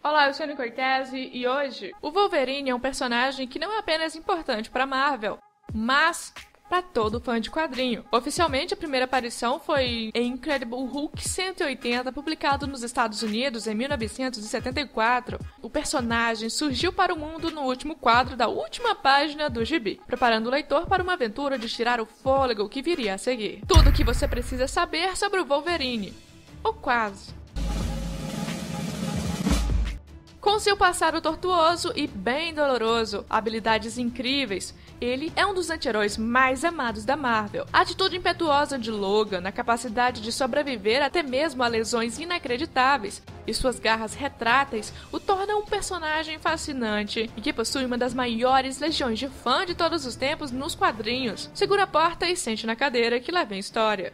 Olá, eu sou a Anne Cortese e hoje o Wolverine é um personagem que não é apenas importante para Marvel, mas para todo fã de quadrinho. Oficialmente, a primeira aparição foi em Incredible Hulk 180, publicado nos Estados Unidos em 1974. O personagem surgiu para o mundo no último quadro da última página do gibi, preparando o leitor para uma aventura de tirar o fôlego que viria a seguir. Tudo o que você precisa saber sobre o Wolverine, ou quase. Com seu passado tortuoso e bem doloroso, habilidades incríveis, ele é um dos anti-heróis mais amados da Marvel. A atitude impetuosa de Logan, a capacidade de sobreviver até mesmo a lesões inacreditáveis e suas garras retráteis o tornam um personagem fascinante e que possui uma das maiores legiões de fã de todos os tempos nos quadrinhos. Segura a porta e sente na cadeira que lá vem história.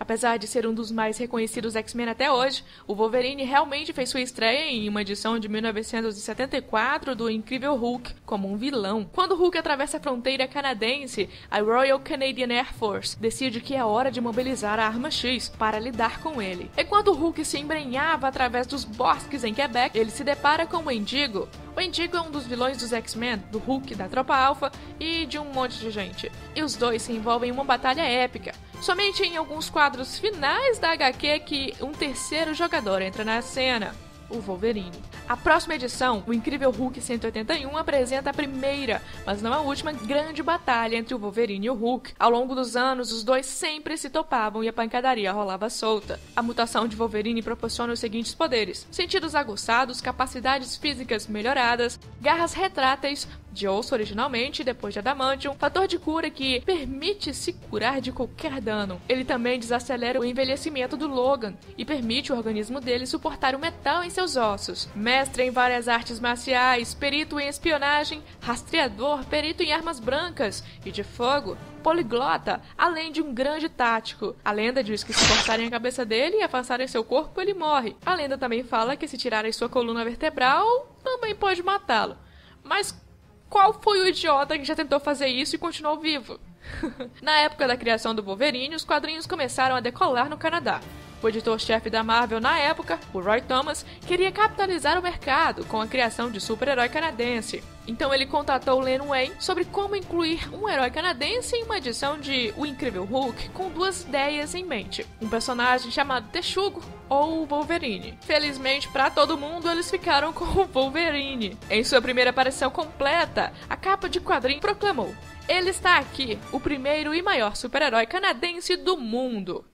Apesar de ser um dos mais reconhecidos X-Men até hoje, o Wolverine realmente fez sua estreia em uma edição de 1974 do Incrível Hulk como um vilão. Quando Hulk atravessa a fronteira canadense, a Royal Canadian Air Force decide que é hora de mobilizar a Arma X para lidar com ele. Enquanto Hulk se embrenhava através dos bosques em Quebec, ele se depara com o Wendigo. O Wendigo é um dos vilões dos X-Men, do Hulk, da Tropa Alpha e de um monte de gente. E os dois se envolvem em uma batalha épica. Somente em alguns quadros finais da HQ que um terceiro jogador entra na cena, o Wolverine. A próxima edição, o Incrível Hulk 181, apresenta a primeira, mas não a última, grande batalha entre o Wolverine e o Hulk. Ao longo dos anos, os dois sempre se topavam e a pancadaria rolava solta. A mutação de Wolverine proporciona os seguintes poderes: sentidos aguçados, capacidades físicas melhoradas, garras retráteis, de osso originalmente, depois de adamantium, fator de cura que permite se curar de qualquer dano. Ele também desacelera o envelhecimento do Logan e permite o organismo dele suportar o metal em seus ossos. Mestre em várias artes marciais, perito em espionagem, rastreador, perito em armas brancas e de fogo, poliglota, além de um grande tático. A lenda diz que se cortarem a cabeça dele e afastarem seu corpo, ele morre. A lenda também fala que se tirarem sua coluna vertebral, também pode matá-lo. Mas qual foi o idiota que já tentou fazer isso e continuou vivo? Na época da criação do Wolverine, os quadrinhos começaram a decolar no Canadá. O editor-chefe da Marvel na época, o Roy Thomas, queria capitalizar o mercado com a criação de super-herói canadense. Então ele contatou Len Wein sobre como incluir um herói canadense em uma edição de O Incrível Hulk com duas ideias em mente: um personagem chamado Texugo ou o Wolverine. Felizmente para todo mundo, eles ficaram com o Wolverine. Em sua primeira aparição completa, a capa de quadrinho proclamou: "Ele está aqui, o primeiro e maior super-herói canadense do mundo."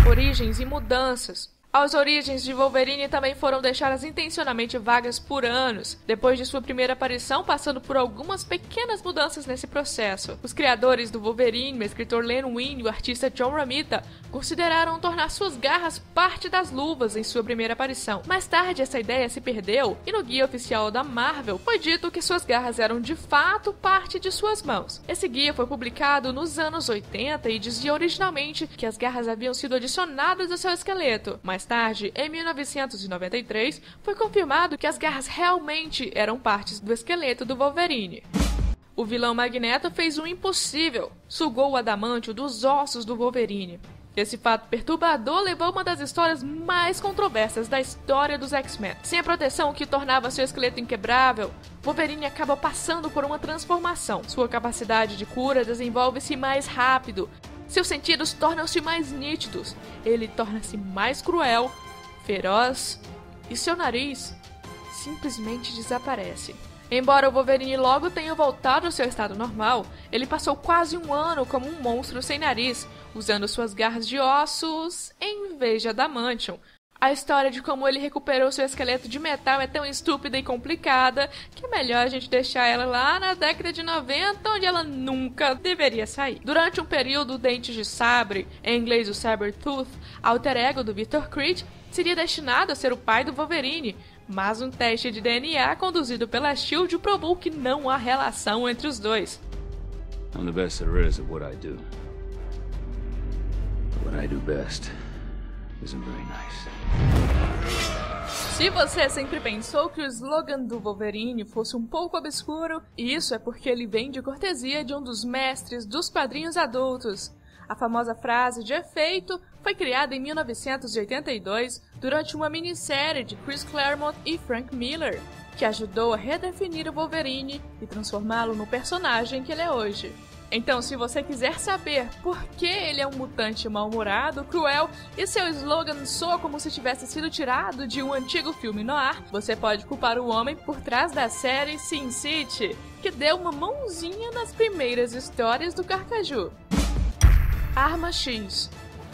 Origens e mudanças. As origens de Wolverine também foram deixadas intencionalmente vagas por anos, depois de sua primeira aparição, passando por algumas pequenas mudanças nesse processo. Os criadores do Wolverine, o escritor Len Wein e o artista John Romita, consideraram tornar suas garras parte das luvas em sua primeira aparição. Mais tarde, essa ideia se perdeu, e no guia oficial da Marvel foi dito que suas garras eram de fato parte de suas mãos. Esse guia foi publicado nos anos 80 e dizia originalmente que as garras haviam sido adicionadas ao seu esqueleto. Mais tarde, em 1993, foi confirmado que as garras realmente eram partes do esqueleto do Wolverine. O vilão Magneto fez o impossível, sugou o adamantio dos ossos do Wolverine. Esse fato perturbador levou a uma das histórias mais controversas da história dos X-Men. Sem a proteção que tornava seu esqueleto inquebrável, Wolverine acaba passando por uma transformação. Sua capacidade de cura desenvolve-se mais rápido. Seus sentidos tornam-se mais nítidos, ele torna-se mais cruel, feroz e seu nariz simplesmente desaparece. Embora o Wolverine logo tenha voltado ao seu estado normal, ele passou quase um ano como um monstro sem nariz, usando suas garras de ossos em vez de adamantium. A história de como ele recuperou seu esqueleto de metal é tão estúpida e complicada que é melhor a gente deixar ela lá na década de 90, onde ela nunca deveria sair. Durante um período, o Dente de Sabre, em inglês o Sabertooth, alter ego do Victor Creed, seria destinado a ser o pai do Wolverine, mas um teste de DNA conduzido pela S.H.I.E.L.D. provou que não há relação entre os dois. I'm the best there is at what I do. What I do best isn't very nice. Se você sempre pensou que o slogan do Wolverine fosse um pouco obscuro, isso é porque ele vem de cortesia de um dos mestres dos quadrinhos adultos. A famosa frase de efeito foi criada em 1982 durante uma minissérie de Chris Claremont e Frank Miller, que ajudou a redefinir o Wolverine e transformá-lo no personagem que ele é hoje. Então, se você quiser saber por que ele é um mutante mal-humorado, cruel e seu slogan soa como se tivesse sido tirado de um antigo filme noir, você pode culpar o homem por trás da série Sin City, que deu uma mãozinha nas primeiras histórias do Carcaju. Arma X.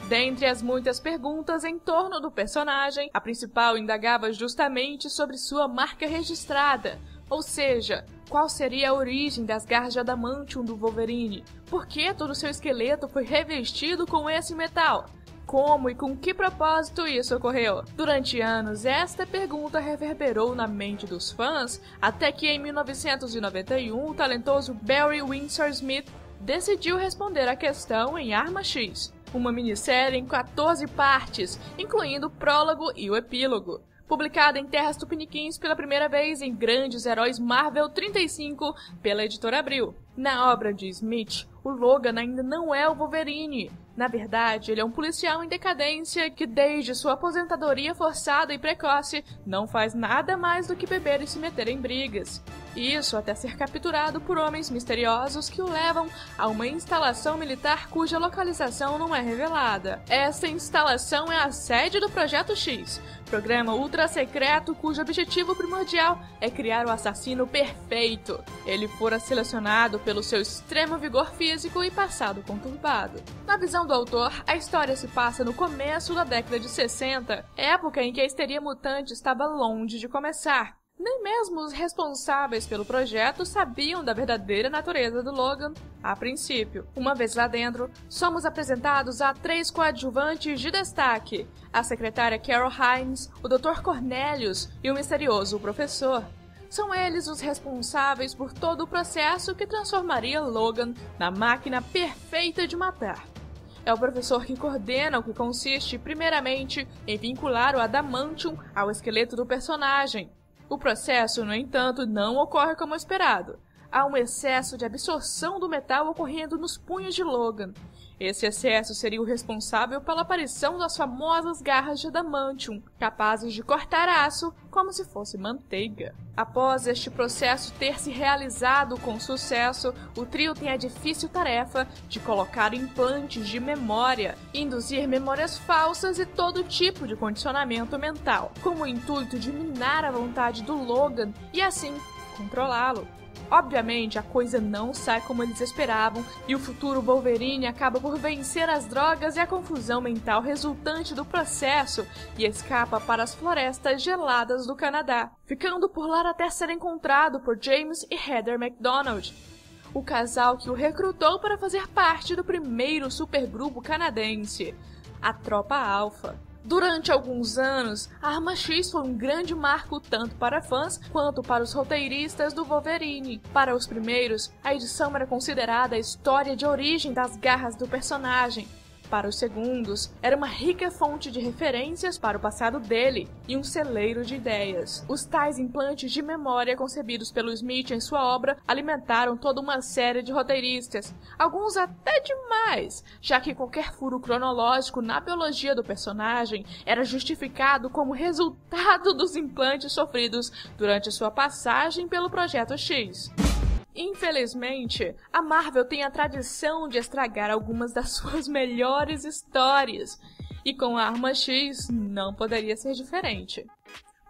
Dentre as muitas perguntas em torno do personagem, a principal indagava justamente sobre sua marca registrada, ou seja, qual seria a origem das garras de adamantium do Wolverine? Por que todo seu esqueleto foi revestido com esse metal? Como e com que propósito isso ocorreu? Durante anos, esta pergunta reverberou na mente dos fãs, até que em 1991 o talentoso Barry Windsor Smith decidiu responder a questão em Arma X, uma minissérie em 14 partes, incluindo o prólogo e o epílogo. Publicada em terras tupiniquins pela primeira vez em Grandes Heróis Marvel 35 pela editora Abril. Na obra de Smith, o Logan ainda não é o Wolverine. Na verdade, ele é um policial em decadência que, desde sua aposentadoria forçada e precoce, não faz nada mais do que beber e se meter em brigas. Isso até ser capturado por homens misteriosos que o levam a uma instalação militar cuja localização não é revelada. Essa instalação é a sede do Projeto X, programa ultra-secreto cujo objetivo primordial é criar o assassino perfeito. Ele fora selecionado pelo seu extremo vigor físico e passado conturbado. Na visão do autor, a história se passa no começo da década de 60, época em que a histeria mutante estava longe de começar. Nem mesmo os responsáveis pelo projeto sabiam da verdadeira natureza do Logan a princípio. Uma vez lá dentro, somos apresentados a 3 coadjuvantes de destaque: a secretária Carol Hines, o Dr. Cornelius e o misterioso professor. São eles os responsáveis por todo o processo que transformaria Logan na máquina perfeita de matar. É o professor que coordena o que consiste, primeiramente, em vincular o adamantium ao esqueleto do personagem. O processo, no entanto, não ocorre como esperado. Há um excesso de absorção do metal ocorrendo nos punhos de Logan. Esse excesso seria o responsável pela aparição das famosas garras de adamantium, capazes de cortar aço como se fosse manteiga. Após este processo ter se realizado com sucesso, o trio tem a difícil tarefa de colocar implantes de memória, induzir memórias falsas e todo tipo de condicionamento mental, com o intuito de minar a vontade do Logan e assim controlá-lo. Obviamente, a coisa não sai como eles esperavam e o futuro Wolverine acaba por vencer as drogas e a confusão mental resultante do processo e escapa para as florestas geladas do Canadá, ficando por lá até ser encontrado por James e Heather McDonald, o casal que o recrutou para fazer parte do primeiro supergrupo canadense, a Tropa Alpha. Durante alguns anos, a Arma X foi um grande marco tanto para fãs quanto para os roteiristas do Wolverine. Para os primeiros, a edição era considerada a história de origem das garras do personagem. Para os segundos, era uma rica fonte de referências para o passado dele e um celeiro de ideias. Os tais implantes de memória concebidos pelo Smith em sua obra alimentaram toda uma série de roteiristas, alguns até demais, já que qualquer furo cronológico na biologia do personagem era justificado como resultado dos implantes sofridos durante sua passagem pelo Projeto X. Infelizmente, a Marvel tem a tradição de estragar algumas das suas melhores histórias, e com a Arma X não poderia ser diferente.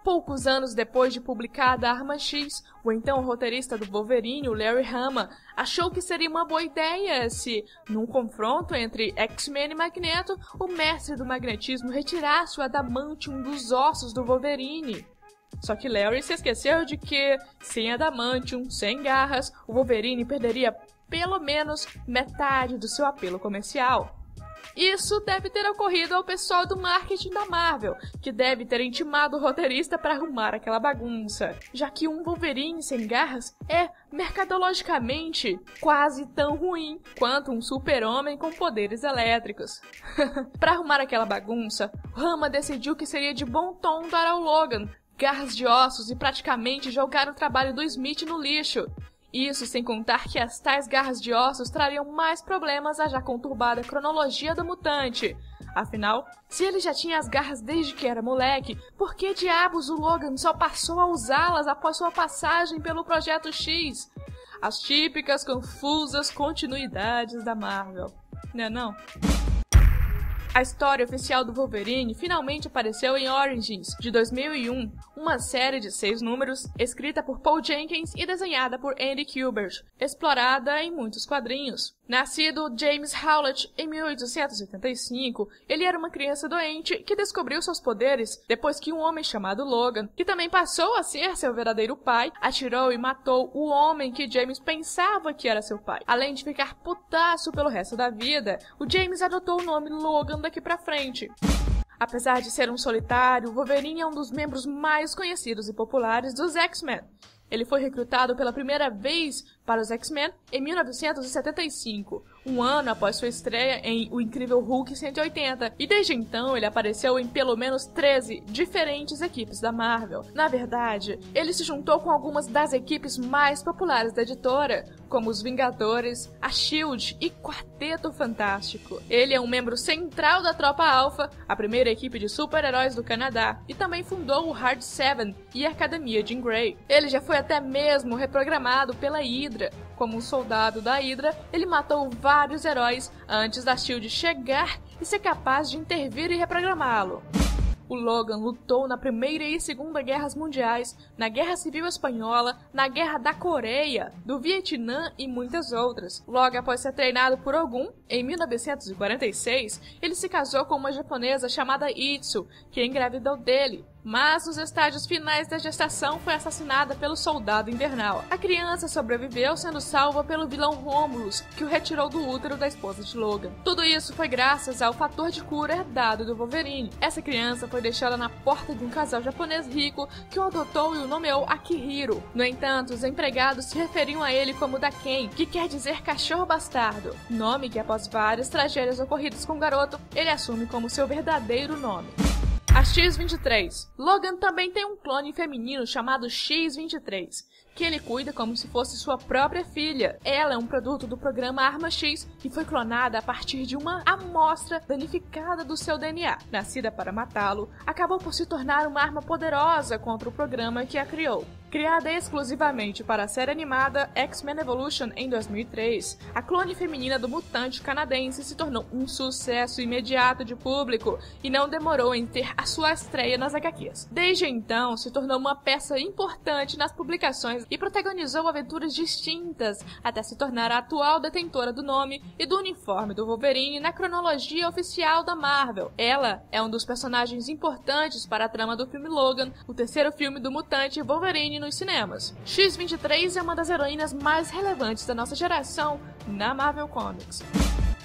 Poucos anos depois de publicada a Arma X, o então roteirista do Wolverine, o Larry Hama, achou que seria uma boa ideia se, num confronto entre X-Men e Magneto, o mestre do magnetismo retirasse o adamantium dos ossos do Wolverine. Só que Larry se esqueceu de que, sem adamantium, sem garras, o Wolverine perderia pelo menos metade do seu apelo comercial. Isso deve ter ocorrido ao pessoal do marketing da Marvel, que deve ter intimado o roteirista para arrumar aquela bagunça, já que um Wolverine sem garras é, mercadologicamente, quase tão ruim quanto um super-homem com poderes elétricos. Para arrumar aquela bagunça, Hama decidiu que seria de bom tom dar ao Logan garras de ossos e praticamente jogar o trabalho do Smith no lixo. Isso sem contar que as tais garras de ossos trariam mais problemas à já conturbada cronologia do mutante. Afinal, se ele já tinha as garras desde que era moleque, por que diabos o Logan só passou a usá-las após sua passagem pelo Projeto X? As típicas confusas continuidades da Marvel, né não? A história oficial do Wolverine finalmente apareceu em Origins, de 2001, uma série de 6 números, escrita por Paul Jenkins e desenhada por Andy Kubert, explorada em muitos quadrinhos. Nascido James Howlett em 1885, ele era uma criança doente que descobriu seus poderes depois que um homem chamado Logan, que também passou a ser seu verdadeiro pai, atirou e matou o homem que James pensava que era seu pai. Além de ficar putaço pelo resto da vida, o James adotou o nome Logan daqui pra frente. Apesar de ser um solitário, Wolverine é um dos membros mais conhecidos e populares dos X-Men. Ele foi recrutado pela primeira vez para os X-Men em 1975, um ano após sua estreia em O Incrível Hulk 180, e desde então ele apareceu em pelo menos 13 diferentes equipes da Marvel. Na verdade, ele se juntou com algumas das equipes mais populares da editora, como os Vingadores, a S.H.I.E.L.D. e Quarteto Fantástico. Ele é um membro central da Tropa Alpha, a primeira equipe de super-heróis do Canadá, e também fundou o Hard Seven e a Academia Jean Grey. Ele já foi até mesmo reprogramado pela Hydra. Como um soldado da Hydra, ele matou vários heróis antes da S.H.I.E.L.D. chegar e ser capaz de intervir e reprogramá-lo. O Logan lutou na Primeira e Segunda Guerras Mundiais, na Guerra Civil Espanhola, na Guerra da Coreia, do Vietnã e muitas outras. Logo após ser treinado por Ogun, em 1946, ele se casou com uma japonesa chamada Itsu, que engravidou dele. Mas nos estágios finais da gestação foi assassinada pelo Soldado Invernal. A criança sobreviveu sendo salva pelo vilão Romulus, que o retirou do útero da esposa de Logan. Tudo isso foi graças ao fator de cura herdado do Wolverine. Essa criança foi deixada na porta de um casal japonês rico que o adotou e o nomeou Akihiro. No entanto, os empregados se referiam a ele como Daken, que quer dizer cachorro bastardo, nome que após várias tragédias ocorridas com o garoto, ele assume como seu verdadeiro nome. A X-23. Logan também tem um clone feminino chamado X-23, que ele cuida como se fosse sua própria filha. Ela é um produto do programa Arma X e foi clonada a partir de uma amostra danificada do seu DNA. Nascida para matá-lo, acabou por se tornar uma arma poderosa contra o programa que a criou. Criada exclusivamente para a série animada X-Men Evolution em 2003, a clone feminina do mutante canadense se tornou um sucesso imediato de público e não demorou em ter a sua estreia nas HQs. Desde então, se tornou uma peça importante nas publicações e protagonizou aventuras distintas até se tornar a atual detentora do nome e do uniforme do Wolverine na cronologia oficial da Marvel. Ela é um dos personagens importantes para a trama do filme Logan, o terceiro filme do mutante Wolverine nos cinemas. X-23 é uma das heroínas mais relevantes da nossa geração na Marvel Comics.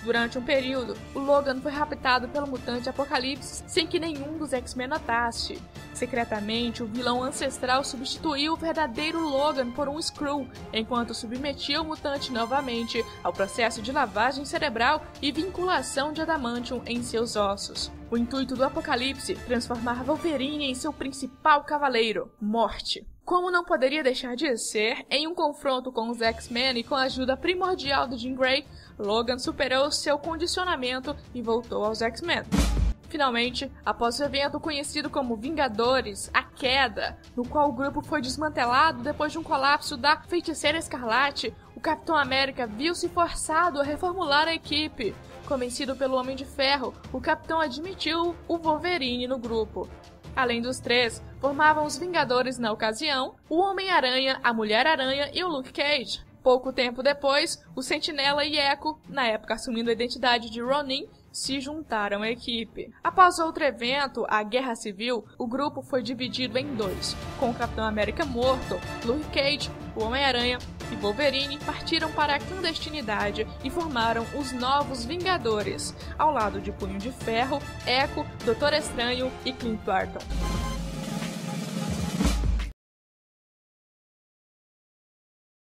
Durante um período, o Logan foi raptado pelo mutante Apocalipse sem que nenhum dos X-Men notasse. Secretamente, o vilão ancestral substituiu o verdadeiro Logan por um Skrull, enquanto submetia o mutante novamente ao processo de lavagem cerebral e vinculação de adamantium em seus ossos. O intuito do Apocalipse, transformar Wolverine em seu principal cavaleiro, Morte. Como não poderia deixar de ser, em um confronto com os X-Men e com a ajuda primordial do Jean Grey, Logan superou seu condicionamento e voltou aos X-Men. Finalmente, após o evento conhecido como Vingadores, a Queda, no qual o grupo foi desmantelado depois de um colapso da Feiticeira Escarlate, o Capitão América viu-se forçado a reformular a equipe. Convencido pelo Homem de Ferro, o Capitão admitiu o Wolverine no grupo. Além dos três, formavam os Vingadores na ocasião, o Homem-Aranha, a Mulher-Aranha e o Luke Cage. Pouco tempo depois, o Sentinela e Echo, na época assumindo a identidade de Ronin, se juntaram à equipe. Após outro evento, a Guerra Civil, o grupo foi dividido em dois. Com o Capitão América morto, Luke Cage, o Homem-Aranha e Wolverine partiram para a clandestinidade e formaram os Novos Vingadores, ao lado de Punho de Ferro, Echo, Doutor Estranho e Clint Barton.